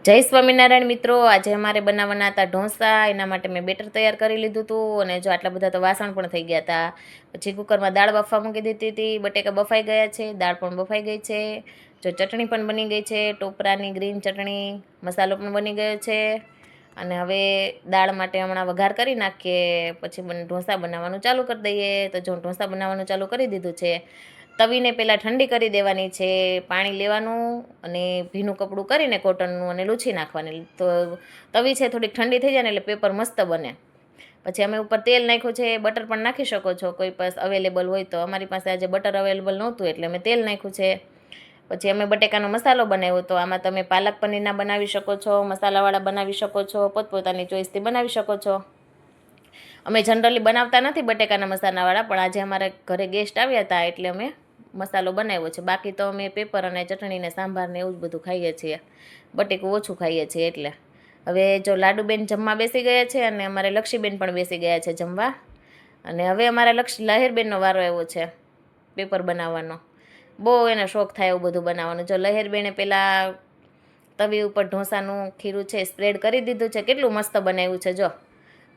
જય સ્વામિનારાયણ મિત્રો, આજે અમારે બનાવવાના હતા ઢોસા. એના માટે મેં બેટર તૈયાર કરી લીધું હતું અને જો આટલા બધા તો વાસણ પણ થઈ ગયા હતા. પછી કુકરમાં દાળ બફવા મૂકી દીધી હતી, બટેકા બફાઈ ગયા છે, દાળ પણ બફાઈ ગઈ છે, જો ચટણી પણ બની ગઈ છે, ટોપરાની ગ્રીન ચટણી, મસાલો પણ બની ગયો છે. અને હવે દાળ માટે હમણાં વઘાર કરી નાખીએ, પછી ઢોસા બનાવવાનું ચાલુ કરી દઈએ. તો જો ઢોસા બનાવવાનું ચાલુ કરી દીધું છે. તવીને પહેલાં ઠંડી કરી દેવાની છે, પાણી લેવાનું અને ભીનું કપડું કરીને કોટનનું અને લૂછી નાખવાની. તો તવી છે થોડીક ઠંડી થઈ જાય ને એટલે પેપર મસ્ત બને. પછી અમે ઉપર તેલ નાખ્યું છે, બટર પણ નાખી શકો છો કોઈ પાસે અવેલેબલ હોય તો. અમારી પાસે આજે બટર અવેલેબલ નહોતું એટલે અમે તેલ નાખ્યું છે. પછી અમે બટેકાનો મસાલો બનાવ્યો, તો આમાં તમે પાલક પનીરના બનાવી શકો છો, મસાલાવાળા બનાવી શકો છો, પોતપોતાની ચોઈસથી બનાવી શકો છો. અમે જનરલી બનાવતા નથી બટેકાના મસાલાવાળા, પણ આજે અમારા ઘરે ગેસ્ટ આવ્યા હતા એટલે અમે મસાલો બનાવ્યો છે. બાકી તો અમે પેપર અને ચટણી ને સાંભાર ને એવું જ બધું ખાઈએ છીએ, બટેકું ઓછું ખાઈએ છીએ એટલે. હવે જો લાડુબેન જમવા બેસી ગયા છે અને અમારે લક્ષીબેન પણ બેસી ગયા છે જમવા. અને હવે અમારા લહેરબેનનો વારો આવ્યો છે પેપર બનાવવાનો. બહુ એને શોખ થાય એવું બધું બનાવવાનું. જો લહેરબેને પહેલાં તવી ઉપર ઢોસાનું ખીરું છે સ્પ્રેડ કરી દીધું છે. કેટલું મસ્ત બનાવ્યું છે, જો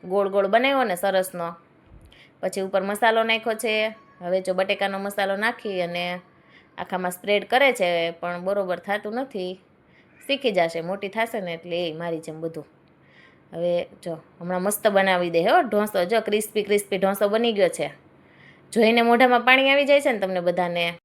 ગોળ ગોળ બનાવ્યો ને સરસનો. પછી ઉપર મસાલો નાખ્યો છે. હવે જો બટેકાનો મસાલો નાખી અને આખામાં સ્પ્રેડ કરે છે, પણ બરોબર થતું નથી. શીખી જશે, મોટી થશે ને એટલે એ મારી જેમ બધું. હવે જો હમણાં મસ્ત બનાવી દે હો ઢોસો. જો ક્રિસ્પી ક્રિસ્પી ઢોસો બની ગયો છે. જોઈને મોઢામાં પાણી આવી જાય છે ને તમને બધાને.